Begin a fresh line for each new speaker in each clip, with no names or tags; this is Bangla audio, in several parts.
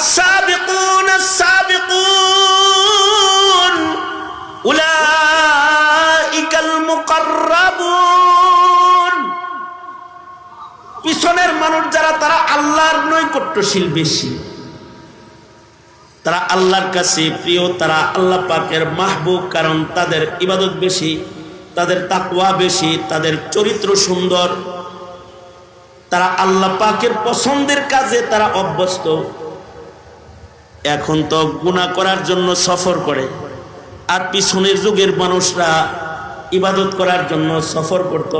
والسابقون السابقون أولئك المقربون পিছনের মানুষ যারা তারা আল্লাহর নৈকট্যশীল বেশি, তারা আল্লাহর কাছে প্রিয়, তারা আল্লাহ পাকের মাহবুব, কারণ তাদের ইবাদত বেশি, তাদের তাকওয়া বেশি, তাদের চরিত্র সুন্দর, তারা আল্লাহ পাকের পছন্দের কাজে তারা অভ্যস্ত। এখন তো গুনাহ করার জন্য সফর করে, আর পিছনের যুগের মানুষরা ইবাদত করার জন্য সফর করত।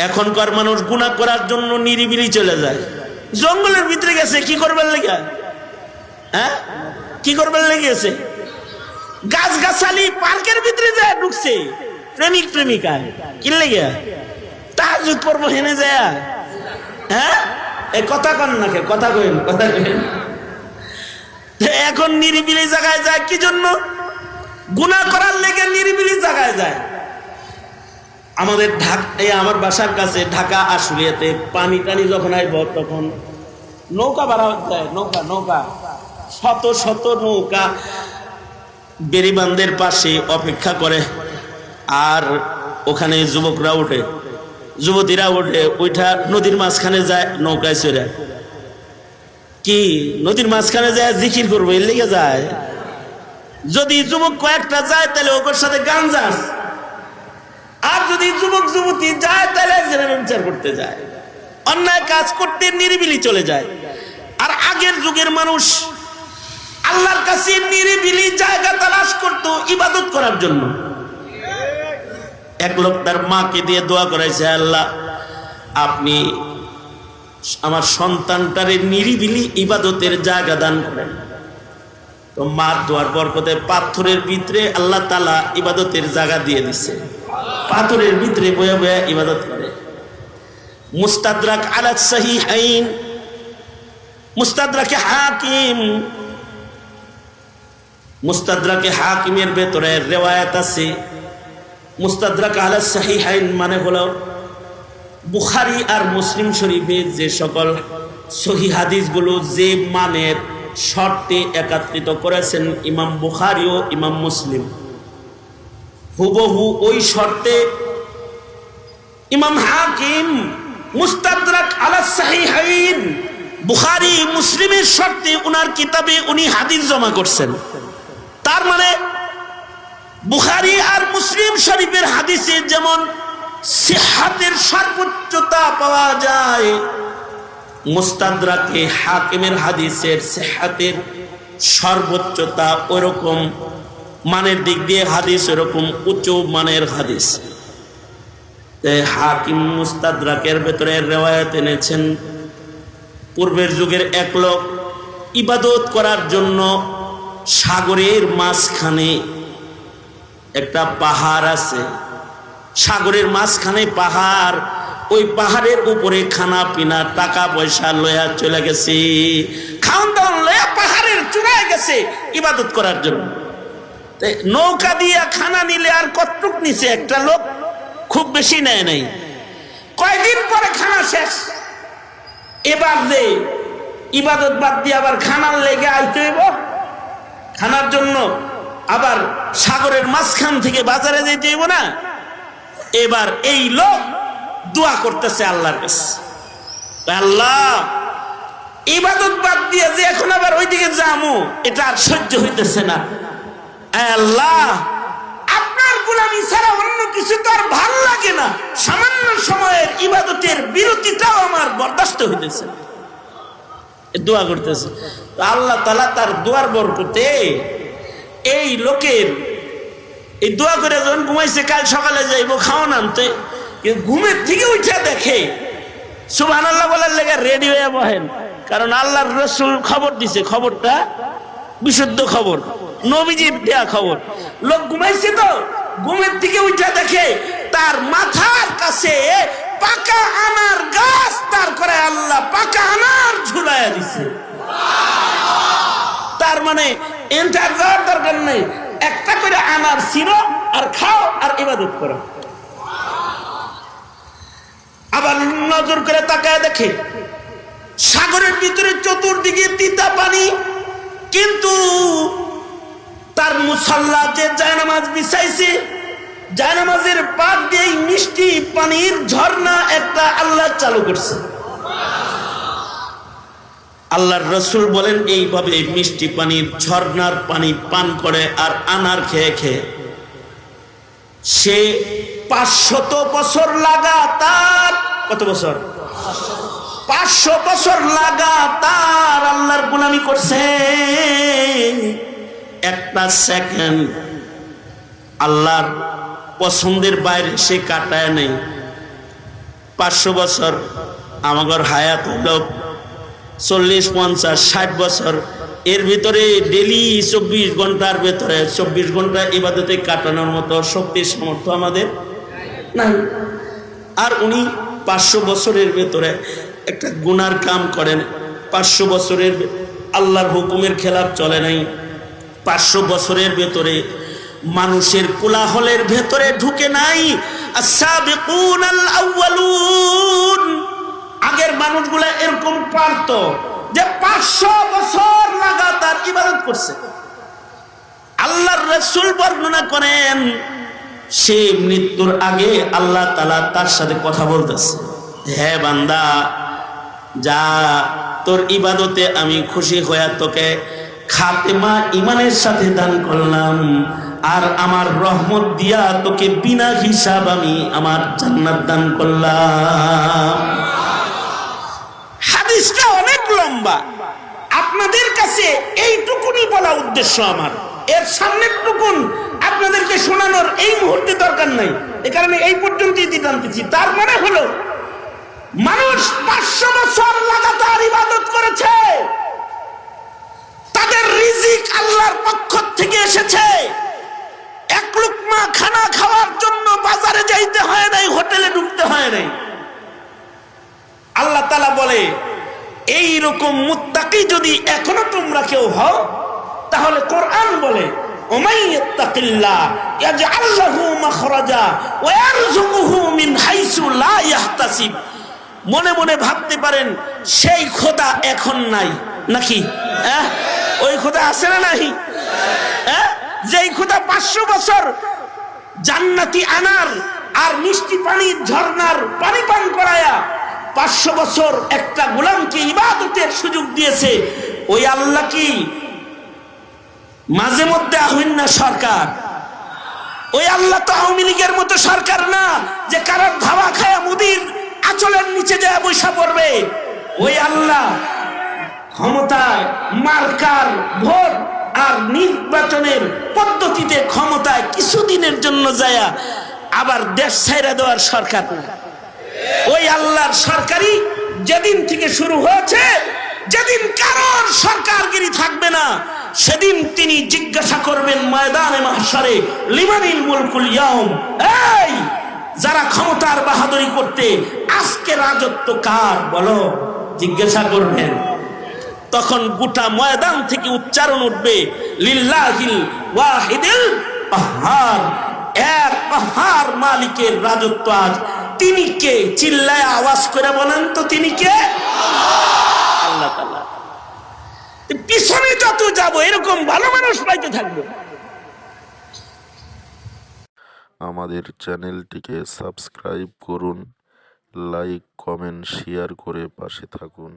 এখনকার মানুষ গুনাহ করার জন্য নিরিবিলি চলে যায়, জঙ্গলের ভিতরে গেছে কি করবার লেগে, হ্যাঁ কি করবার লেগেছে, গাছ গাছালি পার্কের ভিতরে যায় ঢুকছে, প্রেমিক প্রেমিকা কি লেগে তাহাজ্জুদ পড়বো হেনে যায়, হ্যাঁ এই কথা কন না, কথা কইন, কথা কইন। এখন নিরিবিলি জায়গায় যায় কি জন্য, গুনাহ করার লেগে নিরিবিলি জায়গায় যায়। আমাদের আমার বাসার কাছে ঢাকা আশুলিয়াতে পানি টানি যখন আসব তখন নৌকা ভাড়া যায়, নৌকা নৌকা শত শত নৌকা বেড়িবান্ধের পাশে অপেক্ষা করে, আর ওখানে যুবকরা ওঠে, যুবতীরা ওঠে, ওইটা নদীর মাঝখানে যায় নৌকায় চড়ে, কি নদীর মাঝখানে যায় জিকির করবো এর লেগে যায়। যদি যুবক কয়েকটা যায় তাহলে ওর সাথে গান যাস, আর যদি যুবক যুবতী যায় তাহলে বিচার করতে যায়, অন্যায় কাজ করতে নিরিবিলি চলে যায়। আর আগের যুগের মানুষ আল্লাহর কাছে নিরিবিলি জায়গা তালাশ করত ইবাদত করার জন্য। এক লোক তার মাকে দিয়ে দোয়া করাইছে, আল্লাহ আপনি আমার সন্তানটারে নিরিবিলি ইবাদতের জায়গা দান করেন। তো মার দোয়ার বরকতে পাথরের ভিতরে আল্লাহ তাআলা ইবাদতের জায়গা দিয়ে দিছে, পাথরের ভিতরে বয়া বয়া ইবাদত করে। মুস্তাদরাক আলা সহিহাইন, মুস্তাদরাকে হাকিম, মুস্তাদরাকে হাকিমের ভেতরে রিওয়ায়াত আছে। মুস্তাদরাক আলা সহিহাইন মানে হলো বুখারী আর মুসলিম শরীফে যে সকল সহিহ হাদিসগুলো যে মানের শর্তে একত্রিত করেছেন ইমাম বুখারী ও ইমাম মুসলিম, হুবহু ওই শর্তে ইমাম হাকিম মুস্তাদরাক আলা সহিহাইন বুখারী মুসলিমের শর্তে উনার কিতাবে উনি হাদিস জমা করছেন। তার মানে বুখারী আর মুসলিম শরীফের হাদিসে যেমন সিহহাতের সর্বোচ্চতা পাওয়া যায়, মুস্তাদরাকে হাকিমের হাদিসের সিহহাতের সর্বোচ্চতা ওরকম মানের দিক দিয়ে হাদিস ওরকম উচ্চ মানের হাদিস। হাকিম মুস্তাদরাকের ভেতরে রিওয়ায়াত এনেছেন, পূর্বের যুগের এক লোক ইবাদত করার জন্য সাগরের মাঝখানে একটা পাহাড় আছে, সাগরের মাঝখানে পাহাড়, ওই পাহাড়ের উপরে খানা পিনা টাকা পয়সা লয়া চলে গেছে, খাওয়ান দাওয়ান লয়া পাহাড়ের চূড়ায় গেছে ইবাদত করার জন্য। নৌকা দিয়া খানা নিলে আর কতটুক নিছে একটা লোক, খুব বেশি নেয় নাই, কয়দিন পরে খানা শেষ। এবার যে ইবাদত বাদ দিয়ে আবার খানার লেগে আইতে হইব, খানার জন্য আবার সাগরের মাঝখান থেকে বাজারে যেতে হইব না। এবার এই লোক দোয়া করতেছে আল্লাহর কাছে, আল্লাহ ইবাদত বাদ দিয়ে যে এখন আবার ওইদিকে যামু এটা আর সহ্য হইতেছে না, আল্লাহ আপনার গোলামি ছাড়া অন্য কিছু তো আর ভাল লাগে না, সামান্য সময়ের ইবাদতের বিরতিটাও আমার বরদাস্ত হইতেছে। দোয়া করতেছে, আল্লাহ তাআলা তার দোয়ার বরকতে এই লোকের এই দোয়া করে যখন ঘুমাইছে, কাল সকালে যাইব খাওয়ান আনতে, ঘুমের থেকে উঠে দেখে সুবহানাল্লাহ বলার লেগে রেডি হয়ে বহেন, কারণ আল্লাহর রাসূল খবর দিছে, খবরটা বিশুদ্ধ খবর, নবীজির দেয়া খবর। লোক ঘুমাইছে তো ঘুমের থেকে উঠে দেখে তার মাথার কাছে পাকা আনার গাছ, তার করে আল্লাহ পাকা আনার ঝুলাইয়া দিছে। তার মানে এন্টার যাওয়ার দরকার নেই, একটা করে আনার ছিঁড়ো আর খাও আর ইবাদত করো। আবার নজর করে তাকায় দেখে সাগরের ভিতরে চতুর্দিকে তিতা পানি কিন্তু তার মুসাল্লা যে জায়নামাজ বিছাইছে, জায়নামাজের পাশ দিয়ে মিষ্টি পানির ঝর্ণা একটা আল্লাহ চালু করছে। আল্লাহর রসুল বলেন এইভাবে মিষ্টি পানির ঝর্ণার পানি পান করে আর আনার খেয়ে খেয়ে সে 500 বছর লাগাতার, কত বছর? 500 বছর লাগাতার আল্লাহর গোলামি করছে। একটা সেকেন্ড আল্লাহর পছন্দের বাইরে সে কাটায় নেই। 500 বছর আমাদের হায়াত হলো 40, 50, 60 বছর। এর ভিতরে ডেলি 24 ঘন্টার ভেতরে 24 ঘন্টা ইবাদতে কাটানোর মতো শক্তি সামর্থ্য আমাদের নাই। আর উনি 500 বছরের ভেতরে একটা গুনার কাম করেন। 500 বছরের আল্লাহর হুকুমের খেলাফ চলে নাই। 500 বছরের ভেতরে মানুষের কোলাহলের ভেতরে ঢুকে নাই। আস-সাবিকুনাল আউয়ালুন, আগের মানুষগুলা এরকম পারত যে 500 বছর লাগাতার ইবাদত করছে। আল্লাহর রাসূল বর্ণনা করেন সে মৃত্যুর আগে আল্লাহ তাআলা তার সাথে কথা বলতেছে, হে বান্দা, যা তোর ইবাদতে আমি খুশি হয়ে তোকে খাতেমা ইমানের সাথে দান করলাম, আর আমার রহমত দিয়া তোকে বিনা হিসাব আমি আমার জান্নাত দান করলাম। হাদিসটা অনেক লম্বা, আপনাদের কাছে এইটুকুনি বলা উদ্দেশ্য আমার। এর সামনের টুকুন আপনাদেরকে শোনানোর এই মুহূর্তে দরকার নাই, এ কারণে এই পর্যন্তই দিতে আনতেছি। তার মানে হলো মানুষ 500 বছর লাগাতার ইবাদত করেছে, তাদের রিজিক আল্লাহর পক্ষ থেকে এসেছে। এক লুকমা খানা খাওয়ার জন্য বাজারে যাইতে হয় নাই, হোটেলে ঢুকতে হয় নাই। আল্লাহ তাআলা বলে এই রকম মুত্তাকি যদি এখনো তোমরা কেউ হও, তাহলে কোরআন বলে ওমাই ইয়াত্তাকিল্লাহ ইয়াজআল লাহু মাখরাজা ওয়া ইয়ারযুকুহু মিন হাইসু লা ইয়াহতাসিব। মনে মনে ভাবতে পারেন সেই খোদা এখন নাই নাকি? ওই খোদা আছে না নাই? যেই খোদা 500 বছর জান্নাতি আনার আর মিষ্টি পানির ঝর্ণার পানি পান করায়া 500 বছর একটা গোলামকে ইবাদতের সুযোগ দিয়েছে, ওই আল্লাহ কি মাঝে মধ্যে আহ্বান না সরকার? ওই আল্লাহ তো আওয়ামী লীগের মতো সরকার না যে কারোর ধাওয়া খায়া মুদির আঁচলের নিচে যায় বৈশা পড়বে। ওই আল্লাহ ক্ষমতায় মার্কার ভোট আর নির্বাচনের পদ্ধতিতে ক্ষমতায় কিছুদিনের জন্য যায়া আবার দেশ ছাইরা দেওয়ার সরকার না। ওই আল্লাহর সরকারি যেদিন থেকে শুরু হয়েছে, যেদিন কারোর সরকারগিরি থাকবে না, সেদিন তিনি জিজ্ঞাসা করবেন ময়দানে মাহশারে, লিমানিল মুলকুল ইয়াউম, এই যারা ক্ষমতার বাহাদুরি করতে আজকে রাজত্ব কার বলো, জিজ্ঞাসা করবেন। তখন গোটা ময়দান থেকে উচ্চারণ উঠবে লিল্লাহিল ওয়াহিদিল কাহ্হার, এক কাহ্হার মালিকের রাজত্ব আজ। তিনি কে? চিল্লায় আওয়াজ করে বলেন তো তিনি কে? আল্লাহ তাআলা। পিছনে যত যাব এরকম ভালো মানুষ পাইতে থাকবো।
আমাদের চ্যানেলটিকে সাবস্ক্রাইব করুন, লাইক, কমেন্ট, শেয়ার করে পাশে থাকুন।